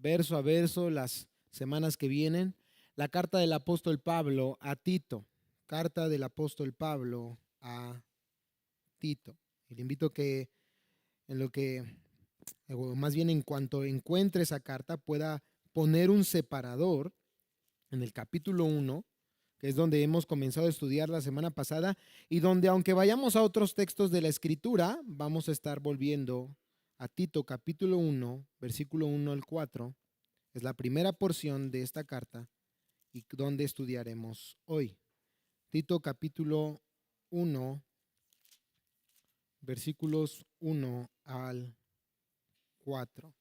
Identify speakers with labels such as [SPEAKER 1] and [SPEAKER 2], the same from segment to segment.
[SPEAKER 1] verso a verso las semanas que vienen, la carta del apóstol Pablo a Tito. Carta del apóstol Pablo a Tito. Y le invito que en lo que, o más bien en cuanto encuentre esa carta, pueda poner un separador en el capítulo 1, que es donde hemos comenzado a estudiar la semana pasada, y donde aunque vayamos a otros textos de la Escritura, vamos a estar volviendo a Tito capítulo 1, versículo 1 al 4. Es la primera porción de esta carta y donde estudiaremos hoy. Tito capítulo 1, versículos 1 al 4.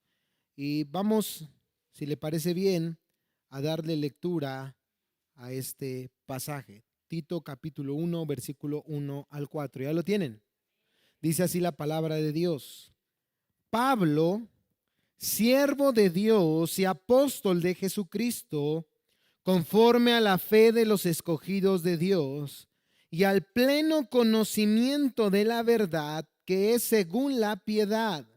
[SPEAKER 1] Y vamos, si le parece bien, a darle lectura a este pasaje. Tito capítulo 1, versículo 1 al 4. ¿Ya lo tienen? Dice así la palabra de Dios. Pablo, siervo de Dios y apóstol de Jesucristo, conforme a la fe de los escogidos de Dios y al pleno conocimiento de la verdad que es según la piedad,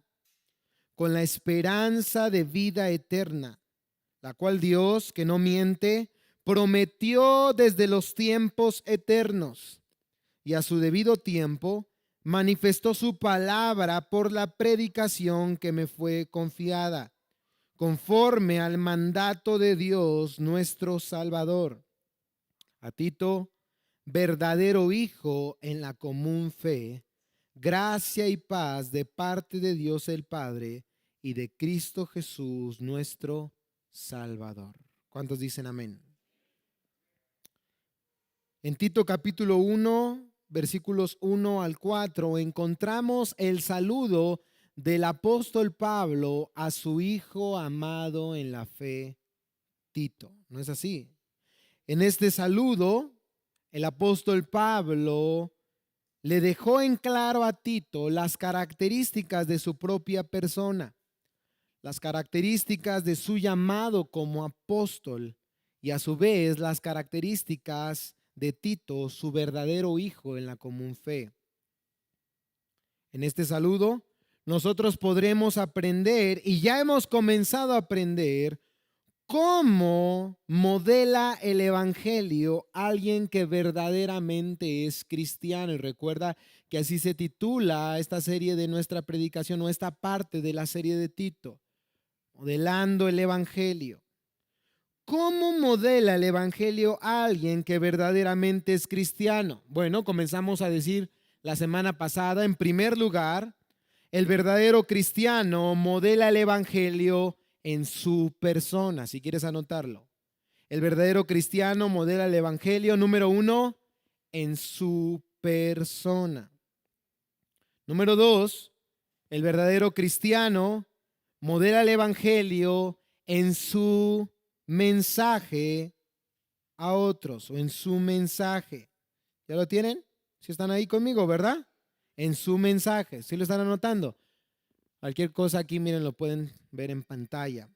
[SPEAKER 1] con la esperanza de vida eterna, la cual Dios, que no miente, prometió desde los tiempos eternos y a su debido tiempo manifestó su palabra por la predicación que me fue confiada, conforme al mandato de Dios nuestro Salvador. A Tito, verdadero hijo en la común fe, gracia y paz de parte de Dios el Padre y de Cristo Jesús nuestro Salvador. ¿Cuántos dicen amén? En Tito capítulo 1, versículos 1 al 4, encontramos el saludo del apóstol Pablo a su hijo amado en la fe, Tito. ¿No es así? En este saludo, el apóstol Pablo le dejó en claro a Tito las características de su propia persona, las características de su llamado como apóstol y a su vez las características de Tito, su verdadero hijo en la común fe. En este saludo, nosotros podremos aprender, y ya hemos comenzado a aprender, cómo modela el evangelio alguien que verdaderamente es cristiano. Y recuerda que así se titula esta serie de nuestra predicación, o esta parte de la serie de Tito, modelando el evangelio. ¿Cómo modela el evangelio a alguien que verdaderamente es cristiano? Bueno, comenzamos a decir la semana pasada, en primer lugar, el verdadero cristiano modela el evangelio en su persona, si quieres anotarlo. El verdadero cristiano modela el evangelio, número 1, en su persona. Número 2, el verdadero cristiano modela el evangelio en su mensaje a otros, o en su mensaje. ¿Ya lo tienen? Si están ahí conmigo, ¿verdad? En su mensaje. ¿Sí lo están anotando? Cualquier cosa aquí, miren, lo pueden ver en pantalla.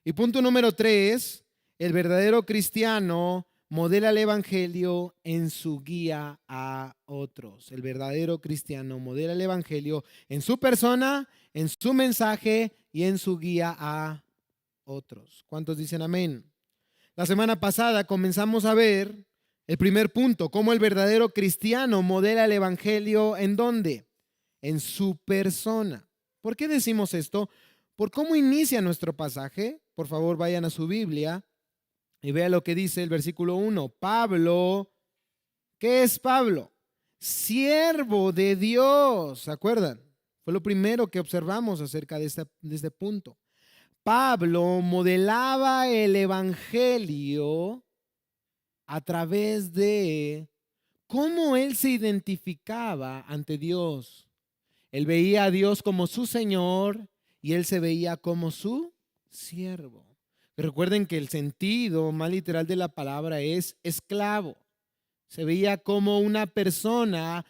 [SPEAKER 1] Y punto número 3, el verdadero cristiano modela el evangelio en su guía a otros. El verdadero cristiano modela el evangelio en su persona, en su mensaje y en su guía a otros. ¿Cuántos dicen amén? La semana pasada comenzamos a ver el primer punto, cómo el verdadero cristiano modela el evangelio ¿en dónde? En su persona. ¿Por qué decimos esto? Por cómo inicia nuestro pasaje. Por favor, vayan a su Biblia y vean lo que dice el versículo 1. Pablo, ¿qué es Pablo? Siervo de Dios. ¿Se acuerdan? Fue lo primero que observamos acerca de este punto. Pablo modelaba el evangelio a través de cómo él se identificaba ante Dios. Él veía a Dios como su Señor y él se veía como su siervo. Recuerden que el sentido más literal de la palabra es esclavo. Se veía como una persona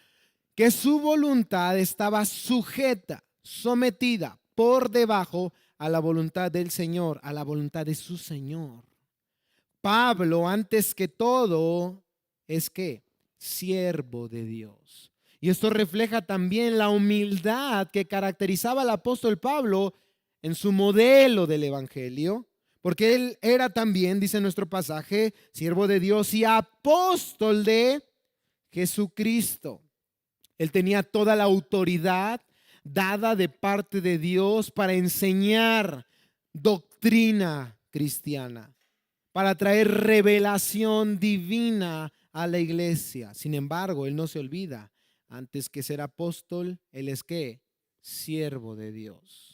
[SPEAKER 1] que su voluntad estaba sujeta, sometida por debajo a la voluntad del Señor, a la voluntad de su Señor. Pablo, antes que todo, es que siervo de Dios. Y esto refleja también la humildad que caracterizaba al apóstol Pablo en su modelo del evangelio, porque él era también, dice nuestro pasaje, siervo de Dios y apóstol de Jesucristo. Él tenía toda la autoridad dada de parte de Dios para enseñar doctrina cristiana, para traer revelación divina a la iglesia. Sin embargo, él no se olvida, antes que ser apóstol, él es ¿qué? Siervo de Dios.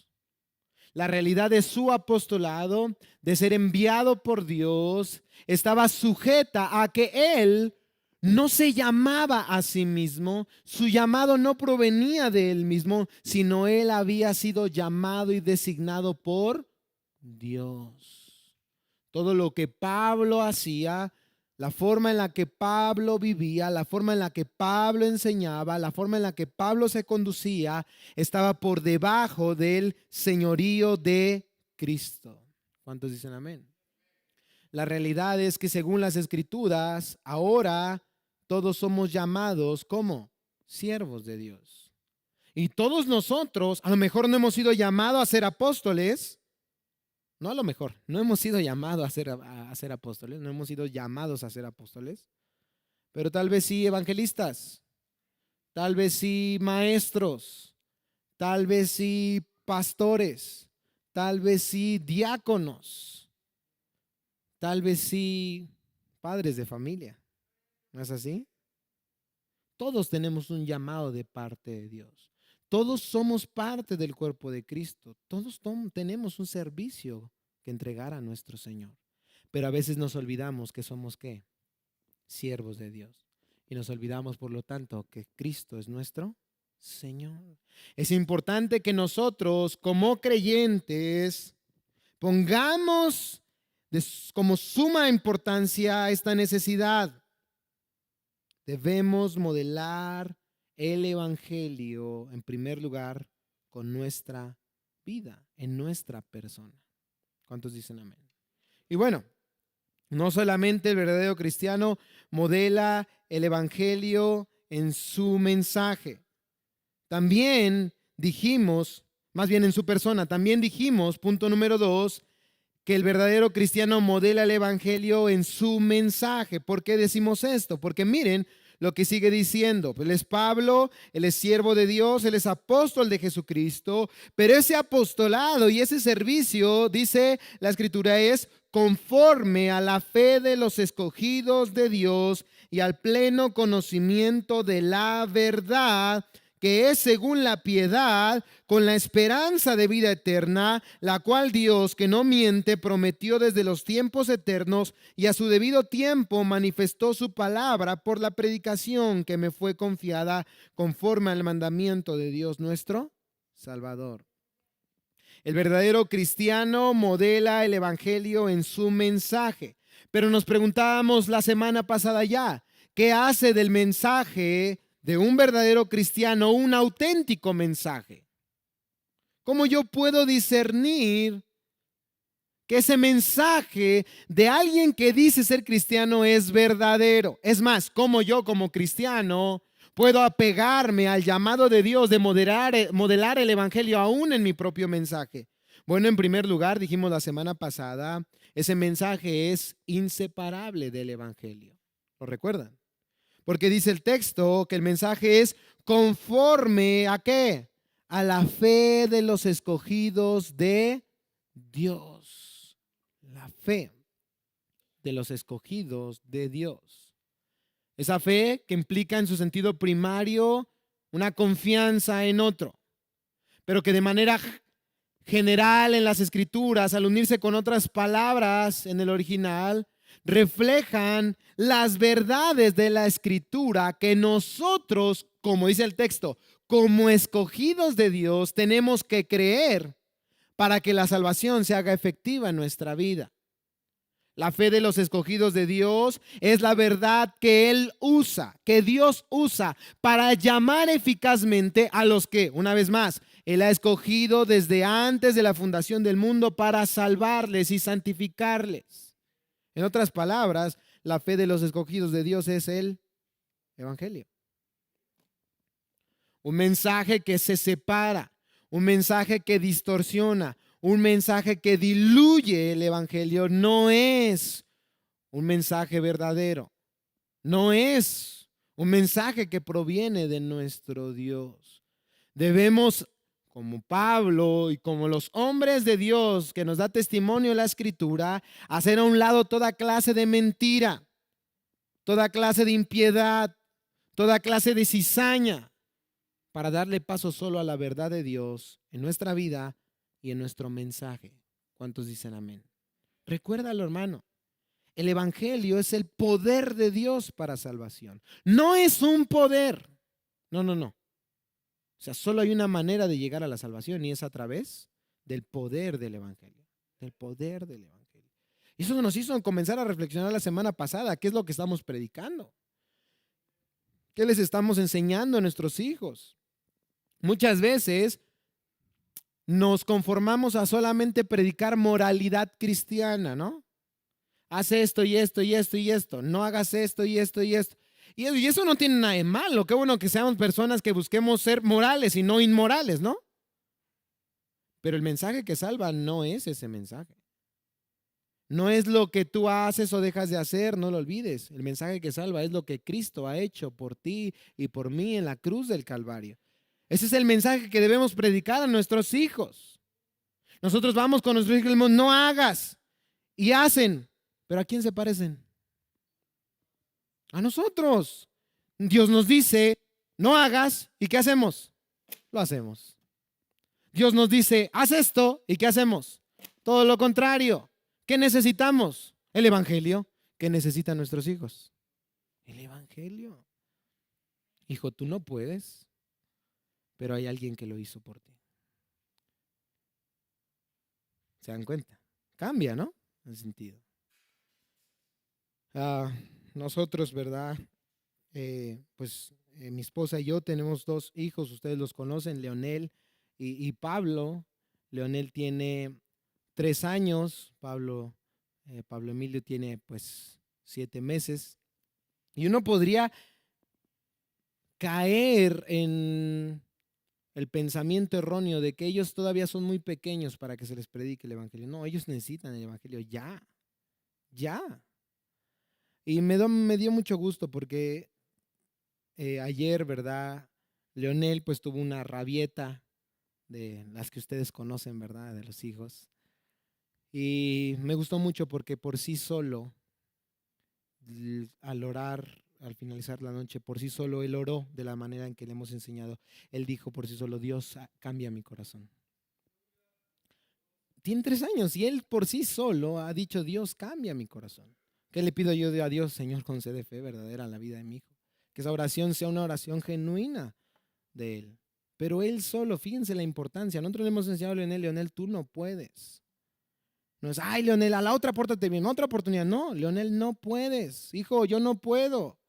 [SPEAKER 1] La realidad de su apostolado, de ser enviado por Dios, estaba sujeta a que él no se llamaba a sí mismo, su llamado no provenía de él mismo, sino él había sido llamado y designado por Dios. Todo lo que Pablo hacía, la forma en la que Pablo vivía, la forma en la que Pablo enseñaba, la forma en la que Pablo se conducía, estaba por debajo del señorío de Cristo. ¿Cuántos dicen amén? La realidad es que según las Escrituras, ahora todos somos llamados como siervos de Dios. Y todos nosotros, a lo mejor no hemos sido llamados a ser apóstoles. No, a lo mejor, no hemos sido llamados a ser apóstoles, no hemos sido llamados a ser apóstoles, pero tal vez sí evangelistas, tal vez sí maestros, tal vez sí pastores, tal vez sí diáconos, tal vez sí padres de familia. ¿No es así? Todos tenemos un llamado de parte de Dios. Todos somos parte del cuerpo de Cristo. Todos tenemos un servicio que entregar a nuestro Señor. Pero a veces nos olvidamos que somos ¿qué? Siervos de Dios. Y nos olvidamos, por lo tanto, que Cristo es nuestro Señor. Es importante que nosotros, como creyentes, pongamos como suma importancia esta necesidad. Debemos modelar el evangelio en primer lugar con nuestra vida, en nuestra persona. ¿Cuántos dicen amén? Y bueno, no solamente el verdadero cristiano modela el evangelio en su mensaje. También dijimos, más bien en su persona, también dijimos, punto número 2, que el verdadero cristiano modela el evangelio en su mensaje. ¿Por qué decimos esto? Porque miren lo que sigue diciendo. Él es Pablo, él es siervo de Dios, él es apóstol de Jesucristo, pero ese apostolado y ese servicio, dice la Escritura, es conforme a la fe de los escogidos de Dios y al pleno conocimiento de la verdad, que es según la piedad, con la esperanza de vida eterna, la cual Dios, que no miente, prometió desde los tiempos eternos y a su debido tiempo manifestó su palabra por la predicación que me fue confiada conforme al mandamiento de Dios nuestro Salvador. El verdadero cristiano modela el evangelio en su mensaje. Pero nos preguntábamos la semana pasada ya, ¿qué hace del mensaje de un verdadero cristiano un auténtico mensaje? ¿Cómo yo puedo discernir que ese mensaje de alguien que dice ser cristiano es verdadero? Es más, ¿cómo yo como cristiano puedo apegarme al llamado de Dios de modelar el evangelio aún en mi propio mensaje? Bueno, en primer lugar, dijimos la semana pasada, ese mensaje es inseparable del evangelio. ¿Lo recuerdan? Porque dice el texto que el mensaje es conforme ¿a qué? A la fe de los escogidos de Dios. La fe de los escogidos de Dios. Esa fe que implica en su sentido primario una confianza en otro, pero que de manera general en las Escrituras, al unirse con otras palabras en el original, reflejan las verdades de la Escritura que nosotros, como dice el texto, como escogidos de Dios, tenemos que creer para que la salvación se haga efectiva en nuestra vida. La fe de los escogidos de Dios es la verdad que Él usa, que Dios usa para llamar eficazmente a los que, una vez más, Él ha escogido desde antes de la fundación del mundo para salvarles y santificarles. En otras palabras, la fe de los escogidos de Dios es el evangelio. Un mensaje que se separa, un mensaje que distorsiona, un mensaje que diluye el evangelio, no es un mensaje verdadero. No es un mensaje que proviene de nuestro Dios. Debemos, como Pablo y como los hombres de Dios que nos da testimonio en la Escritura, hacer a un lado toda clase de mentira, toda clase de impiedad, toda clase de cizaña, para darle paso solo a la verdad de Dios en nuestra vida y en nuestro mensaje. ¿Cuántos dicen amén? Recuérdalo, hermano. El evangelio es el poder de Dios para salvación. No es un poder. No, no, no. O sea, solo hay una manera de llegar a la salvación y es a través del poder del evangelio. Del poder del evangelio. Y eso nos hizo comenzar a reflexionar la semana pasada. ¿Qué es lo que estamos predicando? ¿Qué les estamos enseñando a nuestros hijos? Muchas veces nos conformamos a solamente predicar moralidad cristiana, ¿no? Haz esto y esto y esto y esto. No hagas esto y esto y esto. Y eso no tiene nada de malo. Qué bueno que seamos personas que busquemos ser morales y no inmorales, ¿no? Pero el mensaje que salva no es ese mensaje. No es lo que tú haces o dejas de hacer, no lo olvides. El mensaje que salva es lo que Cristo ha hecho por ti y por mí en la cruz del Calvario. Ese es el mensaje que debemos predicar a nuestros hijos. Nosotros vamos con nuestros hijos y decimos, no hagas. Y hacen. ¿Pero a quién se parecen? A nosotros. Dios nos dice, no hagas, ¿y qué hacemos? Lo hacemos. Dios nos dice, haz esto, ¿y qué hacemos? Todo lo contrario. ¿Qué necesitamos? El evangelio. ¿Qué necesitan nuestros hijos? El evangelio. Hijo, tú no puedes, pero hay alguien que lo hizo por ti. ¿Se dan cuenta? Cambia, ¿no? En sentido. Nosotros, ¿verdad? Mi esposa y yo tenemos 2 hijos, ustedes los conocen, Leonel y Pablo. Leonel tiene 3 años, Pablo Emilio tiene pues 7 meses. Y uno podría caer en el pensamiento erróneo de que ellos todavía son muy pequeños para que se les predique el evangelio. No, ellos necesitan el evangelio ya. Y me dio mucho gusto porque ayer, ¿verdad? Leonel pues tuvo una rabieta de las que ustedes conocen, ¿verdad? De los hijos. Y me gustó mucho porque por sí solo, al orar, al finalizar la noche, por sí solo él oró de la manera en que le hemos enseñado. Él dijo por sí solo, Dios cambia mi corazón. Tiene 3 años y él por sí solo ha dicho, Dios cambia mi corazón. ¿Qué le pido yo a Dios? Señor, concede fe verdadera en la vida de mi hijo. Que esa oración sea una oración genuina de él. Pero él solo, fíjense la importancia. Nosotros le hemos enseñado a Leonel, Leonel, tú no puedes. No es, ay, Leonel, a la otra pórtate bien, otra oportunidad. No, Leonel, no puedes. Hijo, yo no puedo.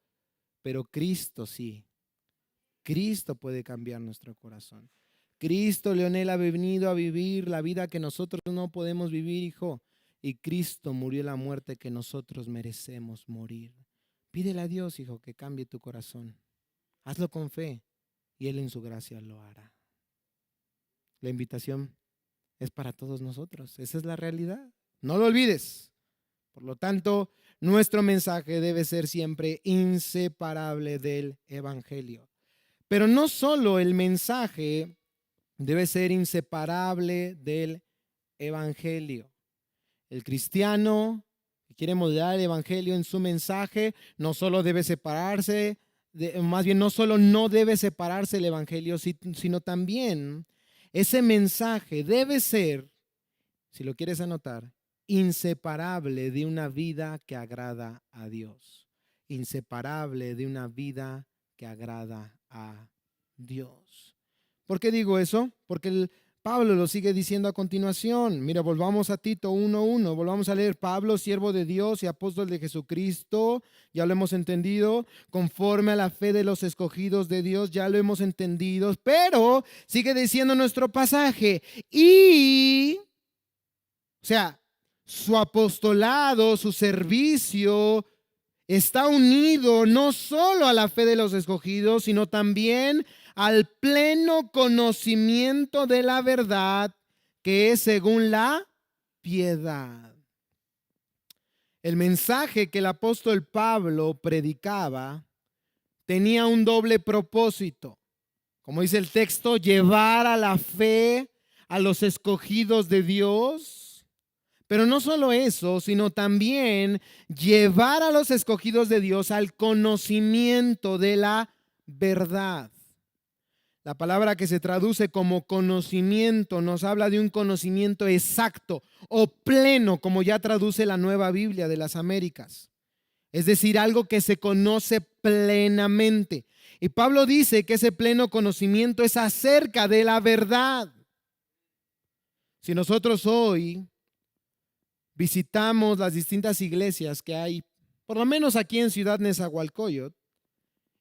[SPEAKER 1] Pero Cristo sí. Cristo puede cambiar nuestro corazón. Cristo, Leonel, ha venido a vivir la vida que nosotros no podemos vivir, hijo. Y Cristo murió la muerte que nosotros merecemos morir. Pídele a Dios, hijo, que cambie tu corazón. Hazlo con fe y Él en su gracia lo hará. La invitación es para todos nosotros. Esa es la realidad. No lo olvides. Por lo tanto, nuestro mensaje debe ser siempre inseparable del evangelio. Pero no solo el mensaje debe ser inseparable del evangelio. El cristiano que quiere modelar el evangelio en su mensaje no solo debe separarse, más bien no solo no debe separarse el evangelio, sino también ese mensaje debe ser, si lo quieres anotar, inseparable de una vida que agrada a Dios. Inseparable de una vida que agrada a Dios. ¿Por qué digo eso? Porque Pablo lo sigue diciendo a continuación. Mira, volvamos a Tito 1:1. Volvamos a leer. Pablo, siervo de Dios y apóstol de Jesucristo. Ya lo hemos entendido. Conforme a la fe de los escogidos de Dios. Ya lo hemos entendido. Pero sigue diciendo nuestro pasaje. O sea, su apostolado, su servicio está unido no solo a la fe de los escogidos, sino también al pleno conocimiento de la verdad que es según la piedad. El mensaje que el apóstol Pablo predicaba tenía un doble propósito. Como dice el texto, llevar a la fe a los escogidos de Dios. Pero no solo eso, sino también llevar a los escogidos de Dios al conocimiento de la verdad. La palabra que se traduce como conocimiento nos habla de un conocimiento exacto o pleno, como ya traduce la Nueva Biblia de las Américas. Es decir, algo que se conoce plenamente. Y Pablo dice que ese pleno conocimiento es acerca de la verdad. Si nosotros hoy visitamos las distintas iglesias que hay, por lo menos aquí en Ciudad Nezahualcóyotl,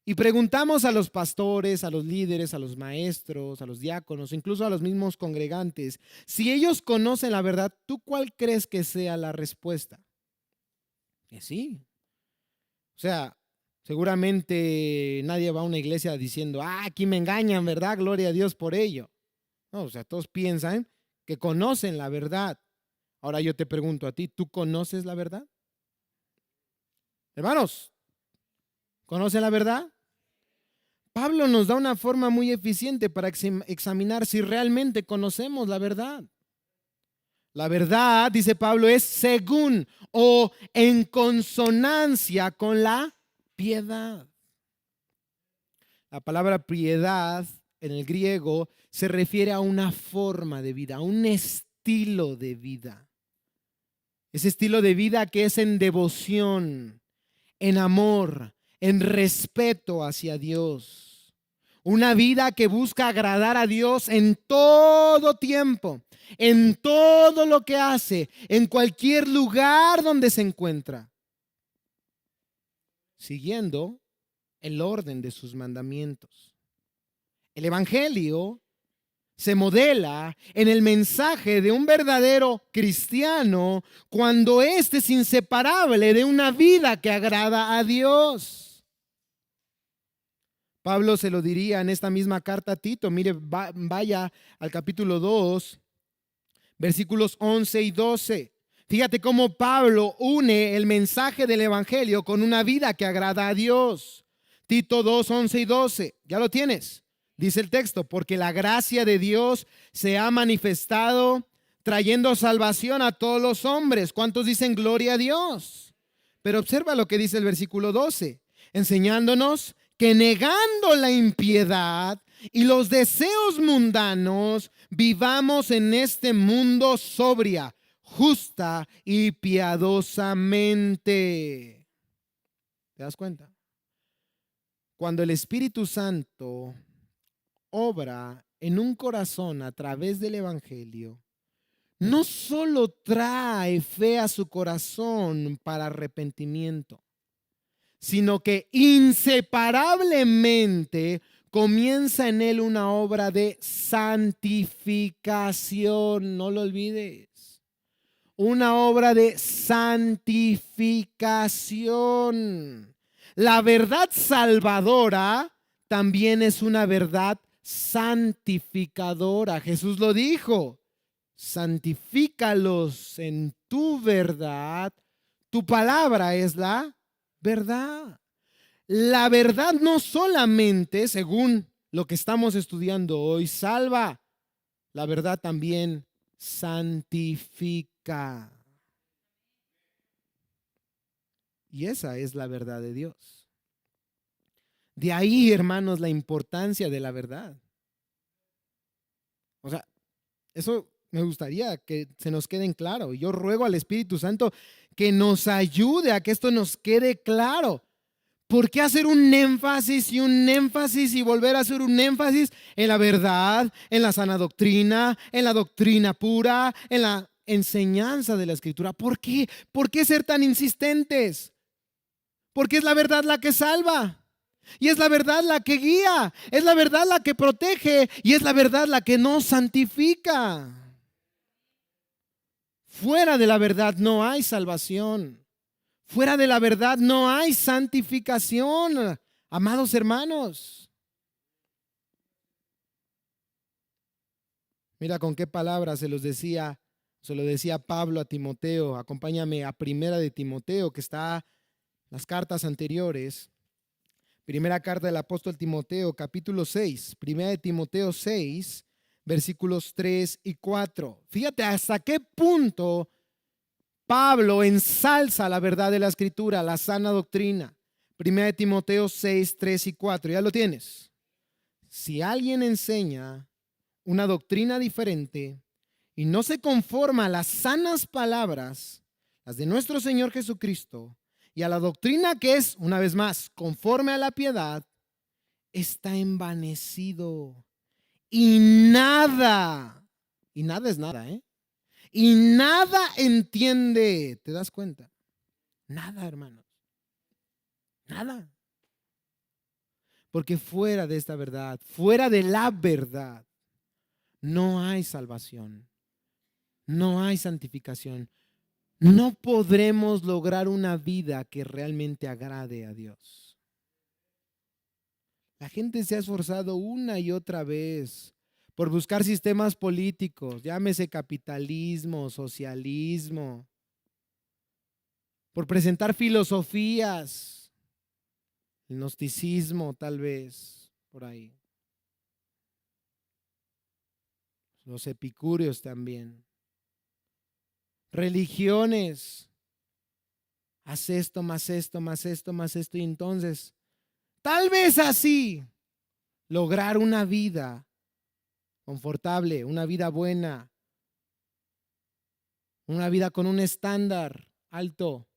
[SPEAKER 1] y preguntamos a los pastores, a los líderes, a los maestros, a los diáconos, incluso a los mismos congregantes, si ellos conocen la verdad, ¿tú cuál crees que sea la respuesta? Que sí. O sea, seguramente nadie va a una iglesia diciendo, aquí me engañan, ¿verdad? Gloria a Dios por ello. No, o sea, todos piensan que conocen la verdad. Ahora yo te pregunto a ti, ¿tú conoces la verdad? Hermanos, ¿conocen la verdad? Pablo nos da una forma muy eficiente para examinar si realmente conocemos la verdad. La verdad, dice Pablo, es según o en consonancia con la piedad. La palabra piedad en el griego se refiere a una forma de vida, a un estilo de vida. Ese estilo de vida que es en devoción, en amor, en respeto hacia Dios. Una vida que busca agradar a Dios en todo tiempo, en todo lo que hace, en cualquier lugar donde se encuentra, siguiendo el orden de sus mandamientos. El evangelio se modela en el mensaje de un verdadero cristiano cuando éste es inseparable de una vida que agrada a Dios. Pablo se lo diría en esta misma carta a Tito. Mire, vaya al capítulo 2, versículos 11 y 12. Fíjate cómo Pablo une el mensaje del evangelio con una vida que agrada a Dios. Tito 2, 11 y 12. ¿Ya lo tienes? Dice el texto, porque la gracia de Dios se ha manifestado trayendo salvación a todos los hombres. ¿Cuántos dicen gloria a Dios? Pero observa lo que dice el versículo 12, enseñándonos que negando la impiedad y los deseos mundanos, vivamos en este mundo sobria, justa y piadosamente. ¿Te das cuenta? Cuando el Espíritu Santo obra en un corazón a través del evangelio, no solo trae fe a su corazón para arrepentimiento, sino que inseparablemente comienza en él una obra de santificación. No lo olvides. Una obra de santificación. La verdad salvadora también es una verdad santificadora. Jesús lo dijo: santifícalos en tu verdad. Tu palabra es la verdad. La verdad no solamente, según lo que estamos estudiando hoy, salva. La verdad también santifica. Y esa es la verdad de Dios. De ahí, hermanos, la importancia de la verdad. O sea, eso me gustaría que se nos quede en claro. Yo ruego al Espíritu Santo que nos ayude a que esto nos quede claro. ¿Por qué hacer un énfasis y un énfasis y volver a hacer un énfasis en la verdad, en la sana doctrina, en la doctrina pura, en la enseñanza de la Escritura? ¿Por qué? ¿Por qué ser tan insistentes? Porque es la verdad la que salva. Y es la verdad la que guía, es la verdad la que protege y es la verdad la que nos santifica. Fuera de la verdad no hay salvación. Fuera de la verdad no hay santificación, amados hermanos. Mira con qué palabras se lo decía Pablo a Timoteo. Acompáñame a Primera de Timoteo, que está en las cartas anteriores. Primera carta del apóstol Timoteo, capítulo 6. Primera de Timoteo 6, versículos 3 y 4. Fíjate hasta qué punto Pablo ensalza la verdad de la Escritura, la sana doctrina. Primera de Timoteo 6, 3 y 4. ¿Ya lo tienes? Si alguien enseña una doctrina diferente y no se conforma a las sanas palabras, las de nuestro Señor Jesucristo, y a la doctrina que es, una vez más, conforme a la piedad, está envanecido y nada es nada, y nada entiende. ¿Te das cuenta? Nada, hermanos, nada. Porque fuera de esta verdad, fuera de la verdad, no hay salvación, no hay santificación. No podremos lograr una vida que realmente agrade a Dios. La gente se ha esforzado una y otra vez por buscar sistemas políticos, llámese capitalismo, socialismo, por presentar filosofías, el gnosticismo tal vez, por ahí. Los epicúreos también. Religiones. Haz esto, más esto, más esto, más esto. Y entonces, tal vez así, lograr una vida confortable, una vida buena, una vida con un estándar alto,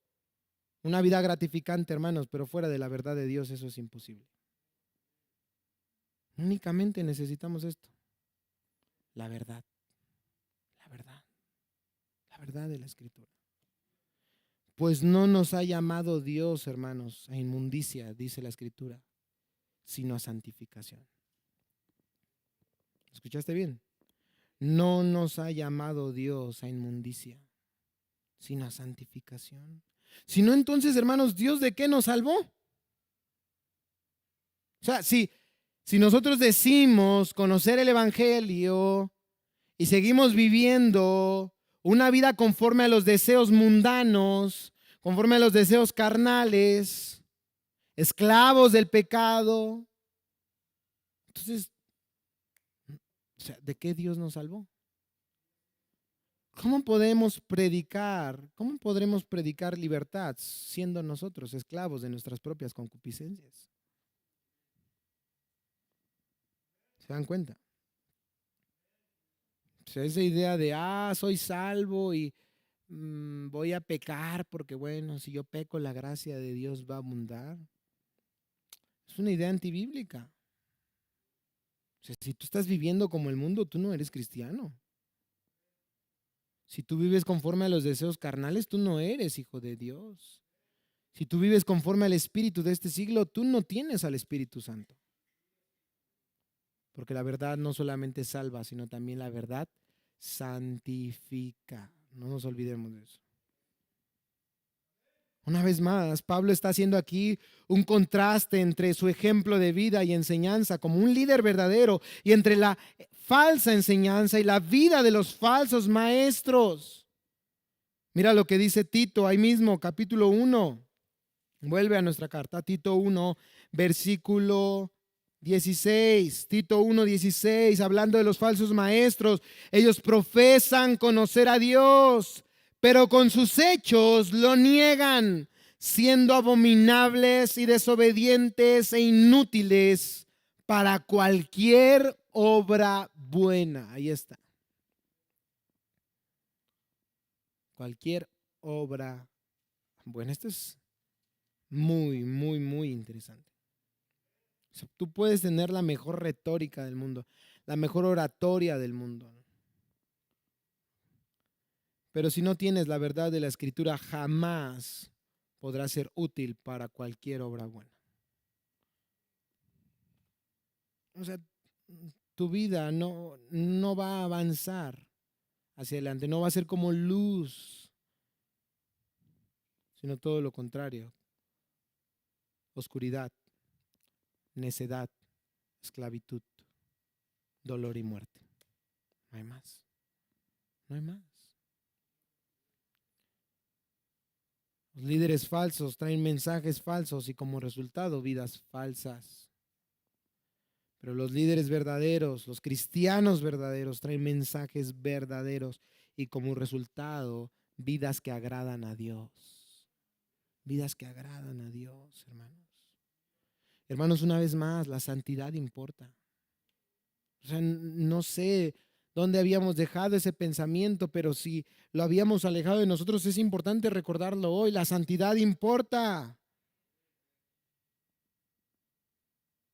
[SPEAKER 1] una vida gratificante, hermanos, pero fuera de la verdad de Dios eso es imposible. Únicamente necesitamos esto, la verdad, la verdad, la verdad de la Escritura. Pues no nos ha llamado Dios, hermanos, a inmundicia, dice la Escritura, sino a santificación. ¿Escuchaste bien? No nos ha llamado Dios a inmundicia, sino a santificación. Si no, entonces, hermanos, ¿Dios de qué nos salvó? O sea, si nosotros decimos conocer el Evangelio y seguimos viviendo una vida conforme a los deseos mundanos, conforme a los deseos carnales, esclavos del pecado, entonces, o sea, ¿de qué Dios nos salvó? ¿Cómo podemos predicar? ¿Cómo podremos predicar libertad siendo nosotros esclavos de nuestras propias concupiscencias? ¿Se dan cuenta? O sea, esa idea de, soy salvo y voy a pecar porque, bueno, si yo peco, la gracia de Dios va a abundar. Es una idea antibíblica. O sea, si tú estás viviendo como el mundo, tú no eres cristiano. Si tú vives conforme a los deseos carnales, tú no eres hijo de Dios. Si tú vives conforme al espíritu de este siglo, tú no tienes al Espíritu Santo. Porque la verdad no solamente salva, sino también la verdad santifica. No nos olvidemos de eso. Una vez más, Pablo está haciendo aquí un contraste entre su ejemplo de vida y enseñanza como un líder verdadero y entre la falsa enseñanza y la vida de los falsos maestros. Mira lo que dice Tito ahí mismo, capítulo 1. Vuelve a nuestra carta, Tito 1, versículo 16. Tito 1, 16, hablando de los falsos maestros. Ellos profesan conocer a Dios, pero con sus hechos lo niegan, siendo abominables y desobedientes e inútiles para cualquier obra buena. Ahí está. Cualquier obra buena. Esto es muy, muy, muy interesante. O sea, tú puedes tener la mejor retórica del mundo, la mejor oratoria del mundo, pero si no tienes la verdad de la Escritura, jamás podrá ser útil para cualquier obra buena. O sea, tu vida no va a avanzar hacia adelante, no va a ser como luz, sino todo lo contrario. Oscuridad, necedad, esclavitud, dolor y muerte. No hay más. No hay más. Los líderes falsos traen mensajes falsos y como resultado vidas falsas. Pero los líderes verdaderos, los cristianos verdaderos traen mensajes verdaderos y como resultado vidas que agradan a Dios. Vidas que agradan a Dios, hermanos. Hermanos, una vez más, la santidad importa. O sea, no sé dónde habíamos dejado ese pensamiento, pero si lo habíamos alejado de nosotros, es importante recordarlo hoy. La santidad importa.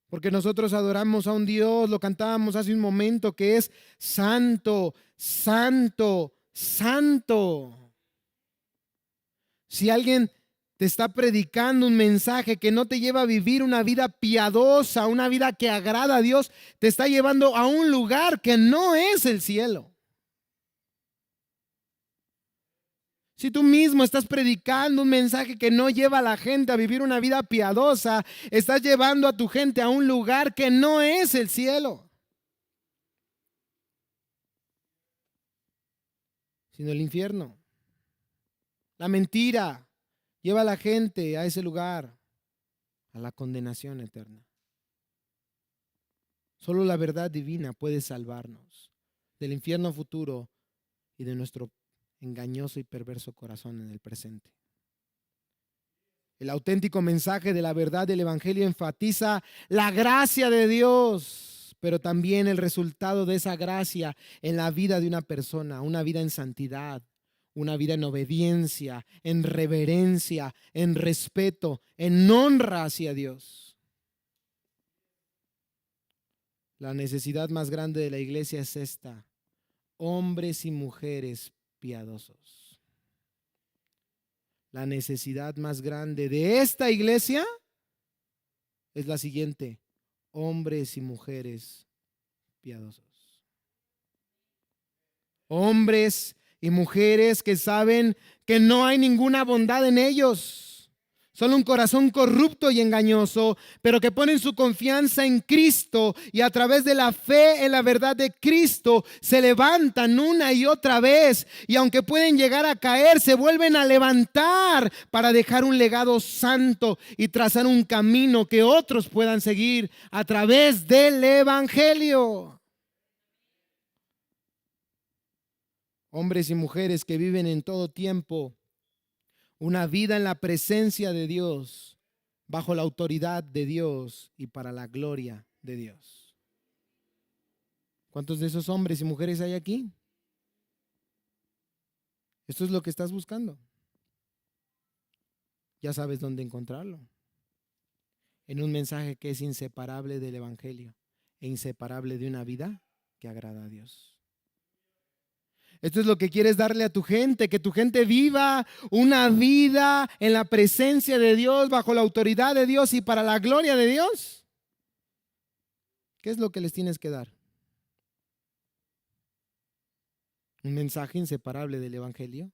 [SPEAKER 1] Porque nosotros adoramos a un Dios, lo cantábamos hace un momento, que es santo, santo, santo. Si alguien te está predicando un mensaje que no te lleva a vivir una vida piadosa, una vida que agrada a Dios, te está llevando a un lugar que no es el cielo. Si tú mismo estás predicando un mensaje que no lleva a la gente a vivir una vida piadosa, estás llevando a tu gente a un lugar que no es el cielo, sino el infierno. La mentira lleva a la gente a ese lugar, a la condenación eterna. Solo la verdad divina puede salvarnos del infierno futuro y de nuestro engañoso y perverso corazón en el presente. El auténtico mensaje de la verdad del Evangelio enfatiza la gracia de Dios, pero también el resultado de esa gracia en la vida de una persona, una vida en santidad, una vida en obediencia, en reverencia, en respeto, en honra hacia Dios. La necesidad más grande de la iglesia es esta: hombres y mujeres piadosos. La necesidad más grande de esta iglesia es la siguiente: hombres y mujeres piadosos. Hombres y mujeres que saben que no hay ninguna bondad en ellos, solo un corazón corrupto y engañoso, pero que ponen su confianza en Cristo y a través de la fe en la verdad de Cristo se levantan una y otra vez, y aunque pueden llegar a caer, se vuelven a levantar para dejar un legado santo y trazar un camino que otros puedan seguir a través del Evangelio. Hombres y mujeres que viven en todo tiempo una vida en la presencia de Dios, bajo la autoridad de Dios y para la gloria de Dios. ¿Cuántos de esos hombres y mujeres hay aquí? Esto es lo que estás buscando. Ya sabes dónde encontrarlo. En un mensaje que es inseparable del Evangelio e inseparable de una vida que agrada a Dios. Esto es lo que quieres darle a tu gente, que tu gente viva una vida en la presencia de Dios, bajo la autoridad de Dios y para la gloria de Dios. ¿Qué es lo que les tienes que dar? Un mensaje inseparable del Evangelio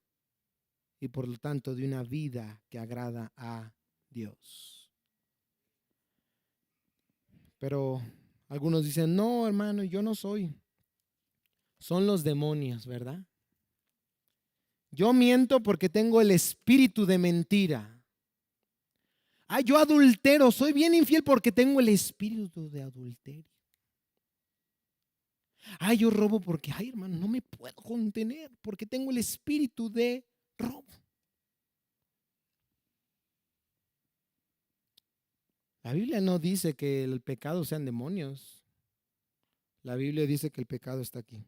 [SPEAKER 1] y por lo tanto de una vida que agrada a Dios. Pero algunos dicen: no, hermano, yo no soy. Son los demonios, ¿verdad? Yo miento porque tengo el espíritu de mentira. Ay, yo adultero, soy bien infiel porque tengo el espíritu de adulterio. Ay, yo robo porque, ay, hermano, no me puedo contener porque tengo el espíritu de robo. La Biblia no dice que el pecado sean demonios. La Biblia dice que el pecado está aquí.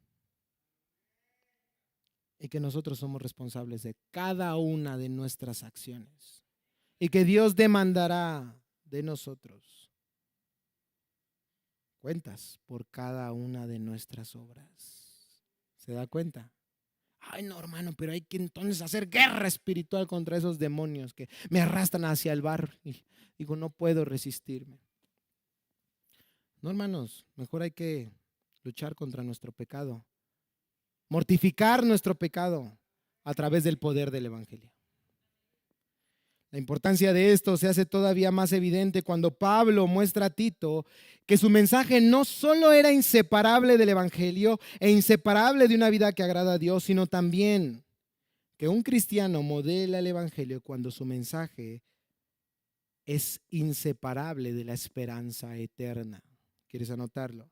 [SPEAKER 1] Y que nosotros somos responsables de cada una de nuestras acciones. Y que Dios demandará de nosotros cuentas por cada una de nuestras obras. ¿Se da cuenta? Ay, no, hermano, pero hay que entonces hacer guerra espiritual contra esos demonios que me arrastran hacia el bar. Y digo, no puedo resistirme. No, hermanos, mejor hay que luchar contra nuestro pecado. Mortificar nuestro pecado a través del poder del Evangelio. La importancia de esto se hace todavía más evidente cuando Pablo muestra a Tito que su mensaje no solo era inseparable del Evangelio e inseparable de una vida que agrada a Dios, sino también que un cristiano modela el Evangelio cuando su mensaje es inseparable de la esperanza eterna. ¿Quieres anotarlo?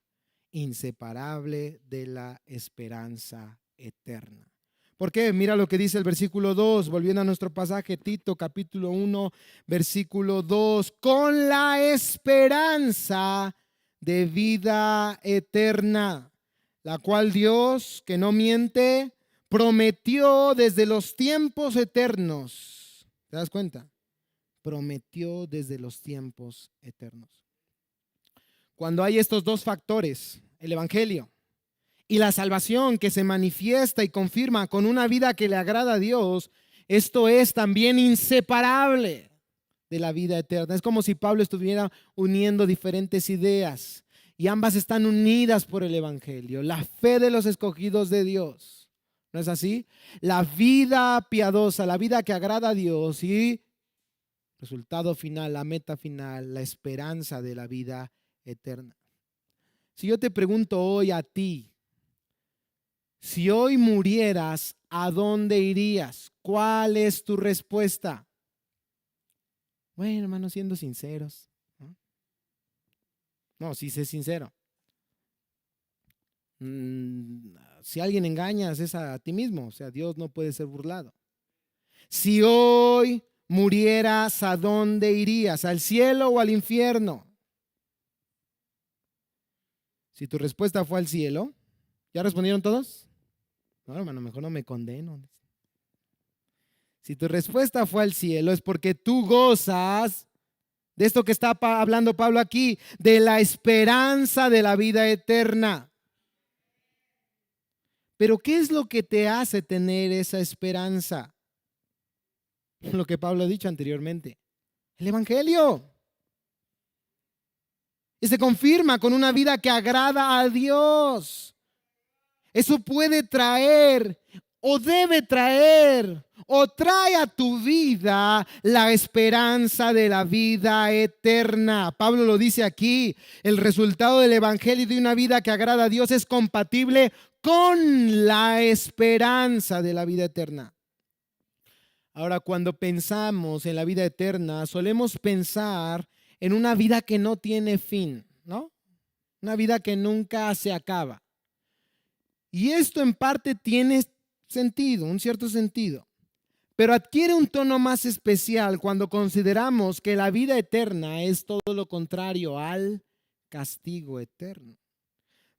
[SPEAKER 1] Inseparable de la esperanza eterna. ¿Por qué? Mira lo que dice el versículo 2, volviendo a nuestro pasaje, Tito capítulo 1, versículo 2, con la esperanza de vida eterna, la cual Dios, que no miente, prometió desde los tiempos eternos. ¿Te das cuenta? Prometió desde los tiempos eternos. Cuando hay estos dos factores, el Evangelio y la salvación que se manifiesta y confirma con una vida que le agrada a Dios, esto es también inseparable de la vida eterna. Es como si Pablo estuviera uniendo diferentes ideas y ambas están unidas por el Evangelio. La fe de los escogidos de Dios, ¿no es así? La vida piadosa, la vida que agrada a Dios y resultado final, la meta final, la esperanza de la vida eterna. Si yo te pregunto hoy a ti, si hoy murieras, ¿a dónde irías? ¿Cuál es tu respuesta? Bueno, hermano, siendo sinceros. No, sí, sé sincero. Si alguien engañas es a ti mismo, o sea, Dios no puede ser burlado. Si hoy murieras, ¿a dónde irías? ¿Al cielo o al infierno? Si tu respuesta fue al cielo, ¿ya respondieron todos? No, hermano, mejor no me condeno. Si tu respuesta fue al cielo, es porque tú gozas de esto que está hablando Pablo aquí, de la esperanza de la vida eterna. Pero ¿qué es lo que te hace tener esa esperanza? Lo que Pablo ha dicho anteriormente, el Evangelio. Y se confirma con una vida que agrada a Dios. Eso puede traer o debe traer o trae a tu vida la esperanza de la vida eterna. Pablo lo dice aquí, el resultado del Evangelio de una vida que agrada a Dios es compatible con la esperanza de la vida eterna. Ahora, cuando pensamos en la vida eterna, solemos pensar en una vida que no tiene fin, ¿no? Una vida que nunca se acaba. Y esto en parte tiene sentido, un cierto sentido, pero adquiere un tono más especial cuando consideramos que la vida eterna es todo lo contrario al castigo eterno.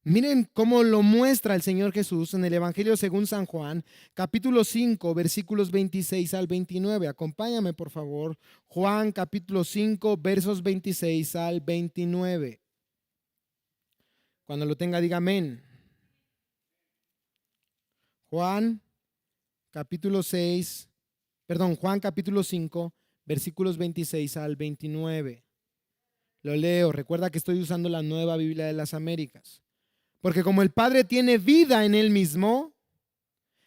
[SPEAKER 1] Miren cómo lo muestra el Señor Jesús en el Evangelio según San Juan, capítulo 5, versículos 26 al 29. Acompáñame, por favor. Juan, capítulo 5, versos 26 al 29. Cuando lo tenga, diga amén. Juan capítulo 5, versículos 26 al 29. Lo leo, recuerda que estoy usando la Nueva Biblia de las Américas. Porque como el Padre tiene vida en él mismo,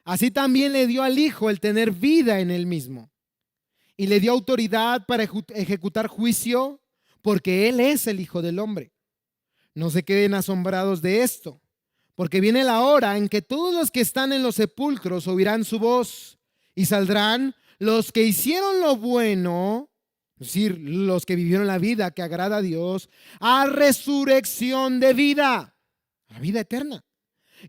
[SPEAKER 1] así también le dio al Hijo el tener vida en él mismo. Y le dio autoridad para ejecutar juicio, porque Él es el Hijo del Hombre. No se queden asombrados de esto, porque viene la hora en que todos los que están en los sepulcros oirán su voz y saldrán los que hicieron lo bueno, es decir, los que vivieron la vida que agrada a Dios, a resurrección de vida, a vida eterna.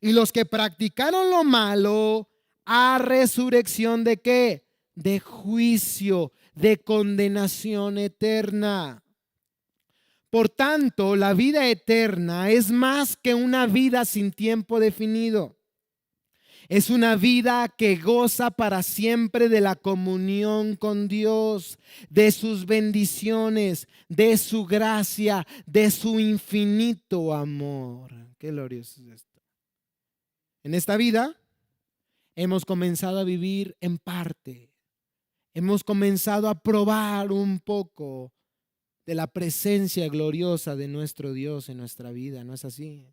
[SPEAKER 1] Y los que practicaron lo malo, a resurrección de ¿qué? De juicio, de condenación eterna. Por tanto, la vida eterna es más que una vida sin tiempo definido. Es una vida que goza para siempre de la comunión con Dios, de sus bendiciones, de su gracia, de su infinito amor. Qué glorioso es esto. En esta vida hemos comenzado a vivir en parte. Hemos comenzado a probar un poco de la presencia gloriosa de nuestro Dios en nuestra vida, ¿no es así?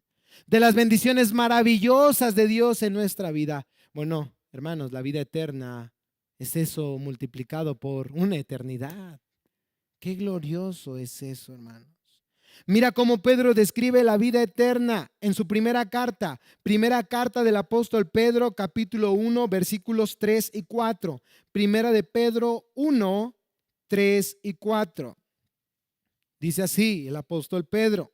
[SPEAKER 1] De las bendiciones maravillosas de Dios en nuestra vida. Bueno, hermanos, la vida eterna Es eso multiplicado por una eternidad. Qué glorioso es eso, hermanos. Mira cómo Pedro describe la vida eterna en su primera carta del apóstol Pedro, capítulo 1, versículos 3 y 4. Primera de Pedro 1, 3 y 4. Dice así el apóstol Pedro.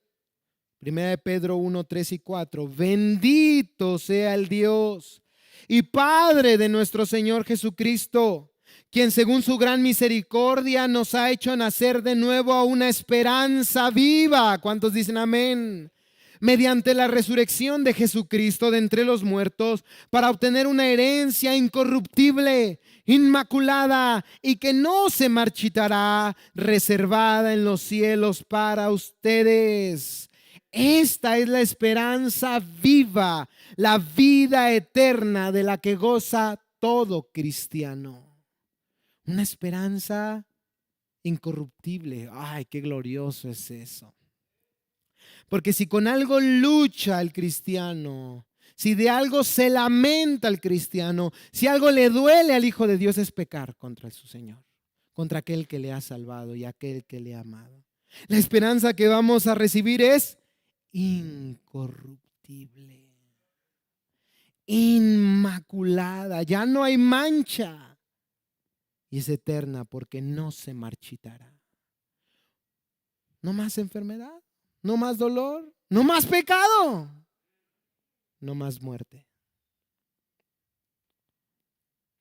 [SPEAKER 1] Primera de Pedro 1, 3 y 4. Bendito sea el Dios y Padre de nuestro Señor Jesucristo, quien según su gran misericordia nos ha hecho nacer de nuevo a una esperanza viva. ¿Cuántos dicen amén? Mediante la resurrección de Jesucristo de entre los muertos, para obtener una herencia incorruptible, inmaculada y que no se marchitará, reservada en los cielos para ustedes. Esta es la esperanza viva, la vida eterna de la que goza todo cristiano. Una esperanza incorruptible. Ay, qué glorioso es eso. Porque si con algo lucha el cristiano, si de algo se lamenta el cristiano, si algo le duele al Hijo de Dios, es pecar contra su Señor, contra aquel que le ha salvado y aquel que le ha amado. La esperanza que vamos a recibir es incorruptible, inmaculada, ya no hay mancha. Y es eterna porque no se marchitará. No más enfermedad, no más dolor, no más pecado, no más muerte.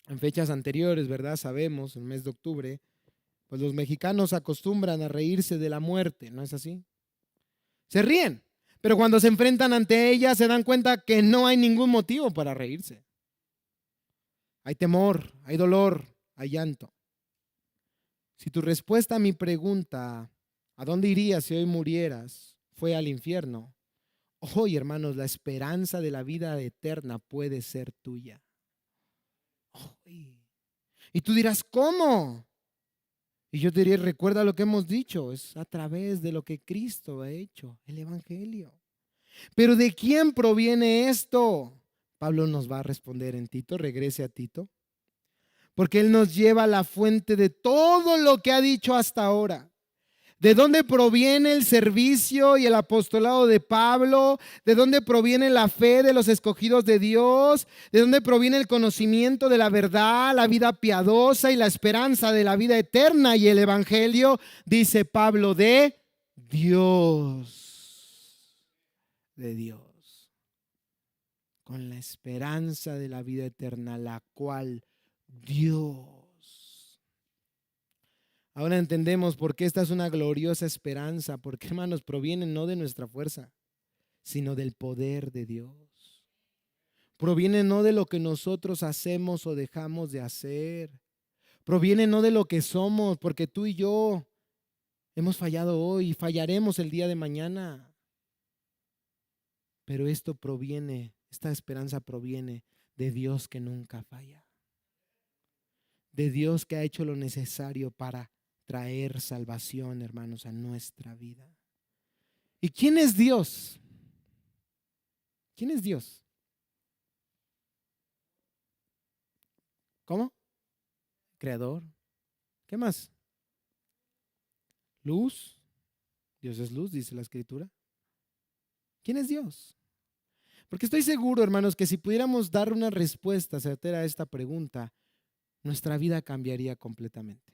[SPEAKER 1] En fechas anteriores, ¿verdad? Sabemos, el mes de octubre, pues los mexicanos acostumbran a reírse de la muerte, ¿no es así? Se ríen, pero cuando se enfrentan ante ella se dan cuenta que no hay ningún motivo para reírse. Hay temor, hay dolor, hay llanto. Si tu respuesta a mi pregunta, ¿a dónde irías si hoy murieras?, fue al infierno, hoy, hermanos, la esperanza de la vida eterna puede ser tuya. Hoy. Y tú dirás, ¿cómo? Y yo te diré, recuerda lo que hemos dicho, es a través de lo que Cristo ha hecho, el Evangelio. Pero ¿de quién proviene esto? Pablo nos va a responder en Tito, regrese a Tito. Porque Él nos lleva a la fuente de todo lo que ha dicho hasta ahora. ¿De dónde proviene el servicio y el apostolado de Pablo? ¿De dónde proviene la fe de los escogidos de Dios? ¿De dónde proviene el conocimiento de la verdad, la vida piadosa y la esperanza de la vida eterna y el Evangelio? Dice Pablo, de Dios. De Dios. Con la esperanza de la vida eterna, la cual Dios. Ahora entendemos por qué esta es una gloriosa esperanza, porque, hermanos, proviene no de nuestra fuerza, sino del poder de Dios. Proviene no de lo que nosotros hacemos o dejamos de hacer. Proviene no de lo que somos, porque tú y yo hemos fallado hoy y fallaremos el día de mañana. Pero esta esperanza proviene de Dios que nunca falla. De Dios que ha hecho lo necesario para traer salvación, hermanos, a nuestra vida. ¿Y quién es Dios? ¿Quién es Dios? ¿Cómo? Creador. ¿Qué más? Luz. Dios es luz, dice la Escritura. ¿Quién es Dios? Porque estoy seguro, hermanos, que si pudiéramos dar una respuesta certera a esta pregunta, nuestra vida cambiaría completamente.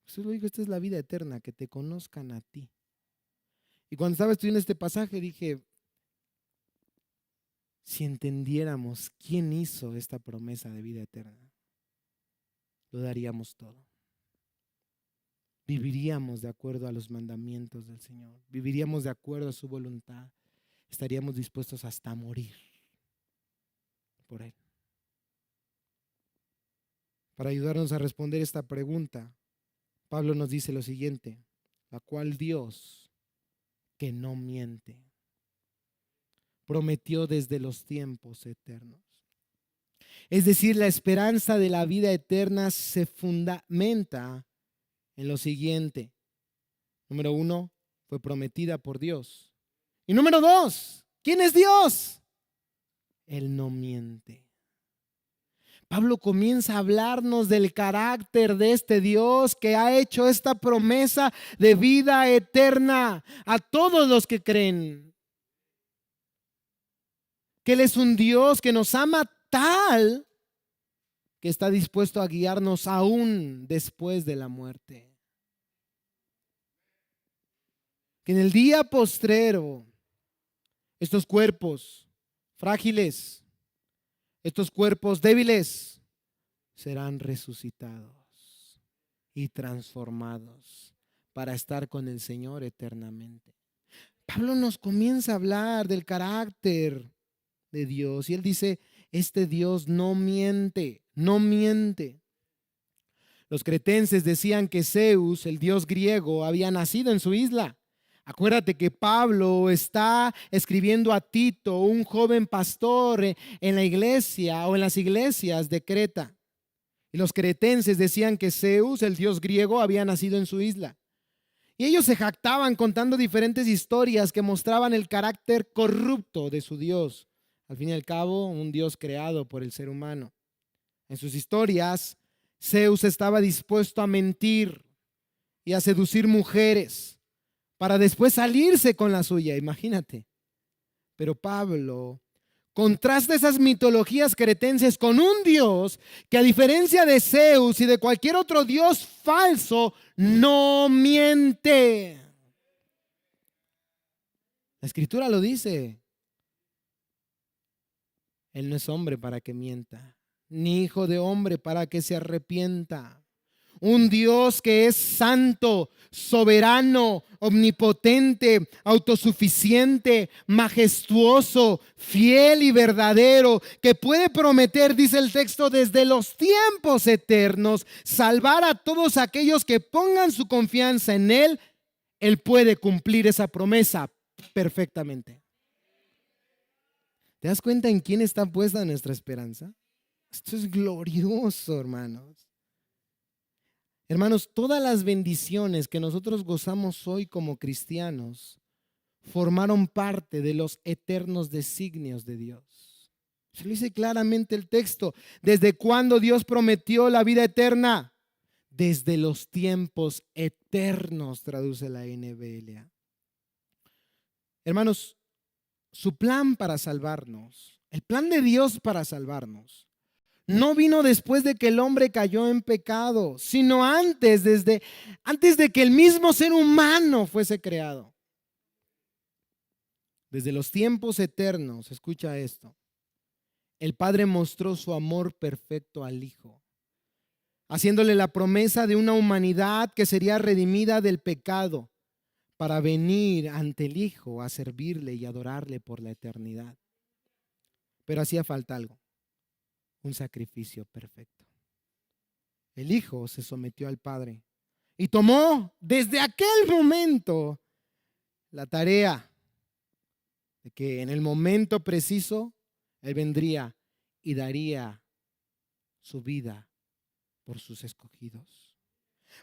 [SPEAKER 1] Jesús lo dijo, esta es la vida eterna, que te conozcan a ti. Y cuando estaba estudiando este pasaje dije, si entendiéramos quién hizo esta promesa de vida eterna, lo daríamos todo. Viviríamos de acuerdo a los mandamientos del Señor, viviríamos de acuerdo a su voluntad, estaríamos dispuestos hasta a morir por Él. Para ayudarnos a responder esta pregunta, Pablo nos dice lo siguiente, la cual Dios, que no miente, prometió desde los tiempos eternos. Es decir, la esperanza de la vida eterna se fundamenta en lo siguiente. Número 1, fue prometida por Dios. Y número 2, ¿quién es Dios? Él no miente. Pablo comienza a hablarnos del carácter de este Dios que ha hecho esta promesa de vida eterna a todos los que creen. Que Él es un Dios que nos ama tal que está dispuesto a guiarnos aún después de la muerte. Que en el día postrero estos cuerpos frágiles, estos cuerpos débiles serán resucitados y transformados para estar con el Señor eternamente. Pablo nos comienza a hablar del carácter de Dios y él dice, este Dios no miente, no miente. Los cretenses decían que Zeus, el dios griego, había nacido en su isla. Acuérdate que Pablo está escribiendo a Tito, un joven pastor en la iglesia o en las iglesias de Creta. Y los cretenses decían que Zeus, el dios griego, había nacido en su isla. Y ellos se jactaban contando diferentes historias que mostraban el carácter corrupto de su Dios. Al fin y al cabo, un Dios creado por el ser humano. En sus historias, Zeus estaba dispuesto a mentir y a seducir mujeres para después salirse con la suya, imagínate. Pero Pablo contrasta esas mitologías cretenses con un Dios que, a diferencia de Zeus y de cualquier otro Dios falso, no miente. La Escritura lo dice. Él no es hombre para que mienta, ni hijo de hombre para que se arrepienta. Un Dios que es santo, soberano, omnipotente, autosuficiente, majestuoso, fiel y verdadero, que puede prometer, dice el texto, desde los tiempos eternos, salvar a todos aquellos que pongan su confianza en Él. Él puede cumplir esa promesa perfectamente. ¿Te das cuenta en quién está puesta nuestra esperanza? Esto es glorioso, hermanos. Hermanos, todas las bendiciones que nosotros gozamos hoy como cristianos formaron parte de los eternos designios de Dios. Se lo dice claramente el texto. ¿Desde cuándo Dios prometió la vida eterna? Desde los tiempos eternos, traduce la NBLA. Hermanos, su plan para salvarnos, el plan de Dios para salvarnos, no vino después de que el hombre cayó en pecado, sino antes de que el mismo ser humano fuese creado. Desde los tiempos eternos, escucha esto, el Padre mostró su amor perfecto al Hijo, haciéndole la promesa de una humanidad que sería redimida del pecado para venir ante el Hijo a servirle y adorarle por la eternidad. Pero hacía falta algo. Un sacrificio perfecto. El Hijo se sometió al Padre y tomó desde aquel momento la tarea de que en el momento preciso Él vendría y daría su vida por sus escogidos,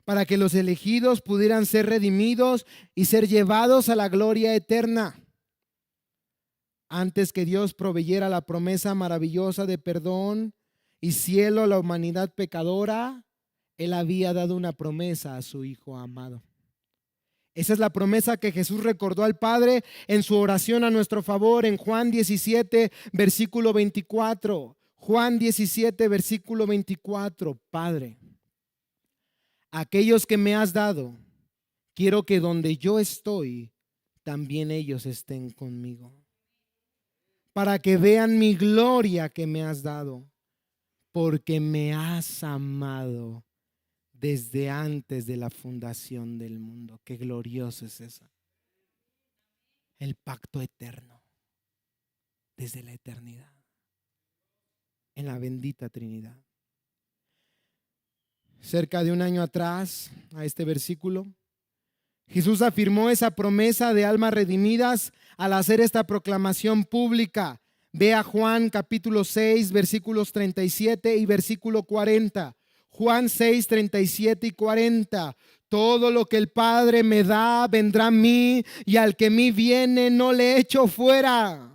[SPEAKER 1] para que los elegidos pudieran ser redimidos y ser llevados a la gloria eterna. Antes que Dios proveyera la promesa maravillosa de perdón y cielo a la humanidad pecadora, Él había dado una promesa a su Hijo amado. Esa es la promesa que Jesús recordó al Padre en su oración a nuestro favor en Juan 17, versículo 24. Juan 17, versículo 24. Padre, aquellos que me has dado, quiero que donde yo estoy, también ellos estén conmigo, para que vean mi gloria que me has dado, porque me has amado desde antes de la fundación del mundo. Qué glorioso es eso. El pacto eterno, desde la eternidad, en la bendita Trinidad. Cerca de un año atrás, a este versículo, Jesús afirmó esa promesa de almas redimidas al hacer esta proclamación pública. Ve a Juan capítulo 6, versículos 37 y versículo 40. Juan 6, 37 y 40. Todo lo que el Padre me da vendrá a mí, y al que a mí viene no le echo fuera.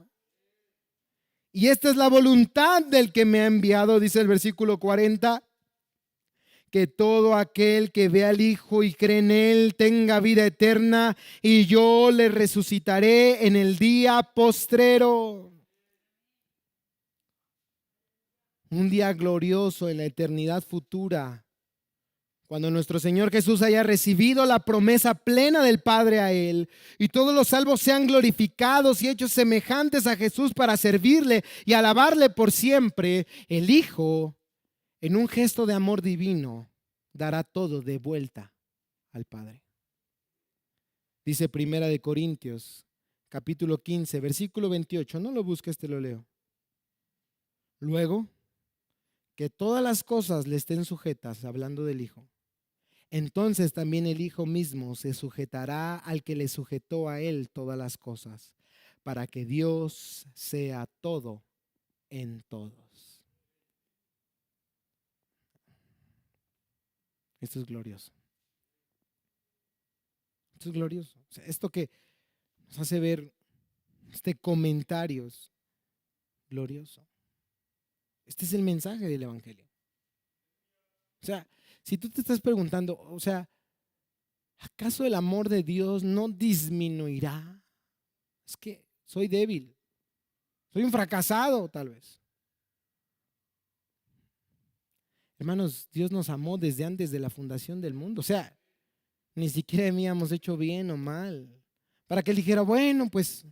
[SPEAKER 1] Y esta es la voluntad del que me ha enviado, dice el versículo 40, que todo aquel que ve al Hijo y cree en Él tenga vida eterna, y yo le resucitaré en el día postrero. Un día glorioso en la eternidad futura, cuando nuestro Señor Jesús haya recibido la promesa plena del Padre a Él, y todos los salvos sean glorificados y hechos semejantes a Jesús para servirle y alabarle por siempre, el Hijo, en un gesto de amor divino, dará todo de vuelta al Padre. Dice Primera de Corintios, capítulo 15, versículo 28. No lo busques, te lo leo. Luego, que todas las cosas le estén sujetas, hablando del Hijo, entonces también el Hijo mismo se sujetará al que le sujetó a Él todas las cosas, para que Dios sea todo en todos. Esto es glorioso. Esto es glorioso. O sea, esto que nos hace ver este comentario es glorioso. Este es el mensaje del Evangelio. O sea, si tú te estás preguntando, o sea, ¿acaso el amor de Dios no disminuirá? Es que soy débil, soy un fracasado tal vez. Hermanos, Dios nos amó desde antes de la fundación del mundo. O sea, ni siquiera habíamos hecho bien o mal. Para que Él dijera, bueno, pues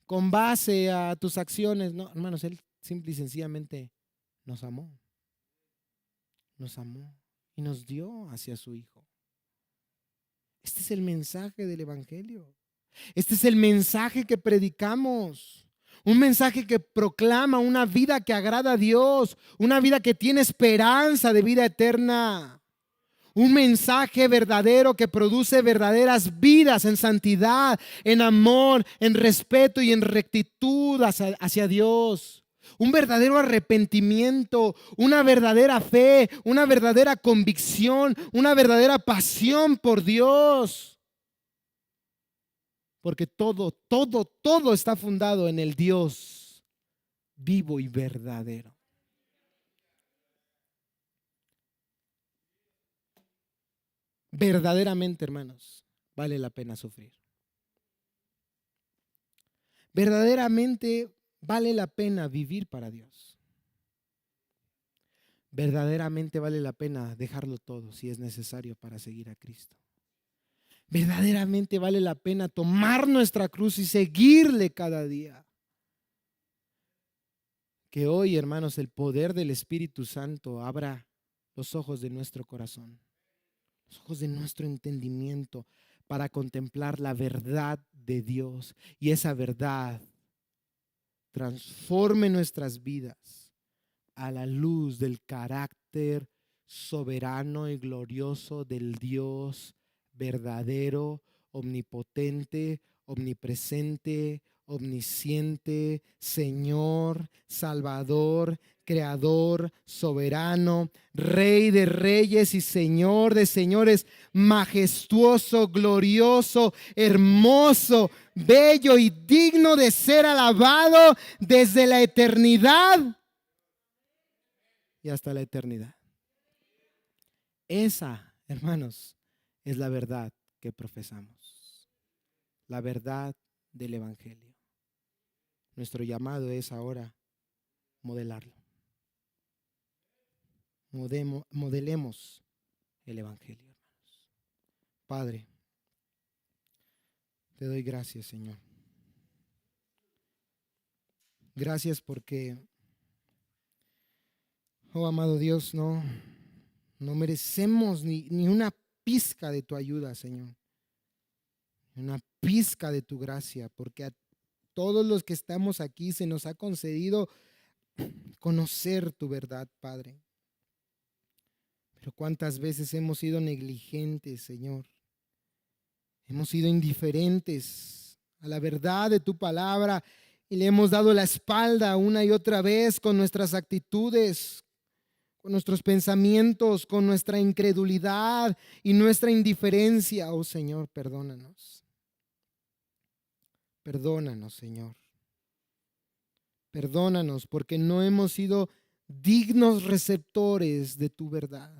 [SPEAKER 1] con base a tus acciones. No, hermanos, Él simple y sencillamente nos amó. Nos amó y nos dio hacia su Hijo. Este es el mensaje del Evangelio. Este es el mensaje que predicamos. Un mensaje que proclama una vida que agrada a Dios, una vida que tiene esperanza de vida eterna. Un mensaje verdadero que produce verdaderas vidas en santidad, en amor, en respeto y en rectitud hacia Dios. Un verdadero arrepentimiento, una verdadera fe, una verdadera convicción, una verdadera pasión por Dios. Porque todo está fundado en el Dios vivo y verdadero. Verdaderamente, hermanos, vale la pena sufrir. Verdaderamente vale la pena vivir para Dios. Verdaderamente vale la pena dejarlo todo si es necesario para seguir a Cristo. Verdaderamente vale la pena tomar nuestra cruz y seguirle cada día. Que hoy, hermanos, el poder del Espíritu Santo abra los ojos de nuestro corazón, los ojos de nuestro entendimiento para contemplar la verdad de Dios, y esa verdad transforme nuestras vidas a la luz del carácter soberano y glorioso del Dios verdadero, omnipotente, omnipresente, omnisciente, Señor, Salvador, Creador, soberano, Rey de reyes y Señor de señores, majestuoso, glorioso, hermoso, bello y digno de ser alabado desde la eternidad y hasta la eternidad. Esa, hermanos, es la verdad que profesamos, la verdad del Evangelio. Nuestro llamado es ahora modelarlo. Modelemos el Evangelio, hermanos. Padre, te doy gracias, Señor. Gracias porque, oh amado Dios, no merecemos ni una pizca de tu ayuda, Señor. Una pizca de tu gracia, porque a todos los que estamos aquí se nos ha concedido conocer tu verdad, Padre. Pero cuántas veces hemos sido negligentes, Señor. Hemos sido indiferentes a la verdad de tu palabra y le hemos dado la espalda una y otra vez con nuestras actitudes, con nuestros pensamientos, con nuestra incredulidad y nuestra indiferencia. Oh Señor, perdónanos. Perdónanos, Señor. Perdónanos porque no hemos sido dignos receptores de tu verdad.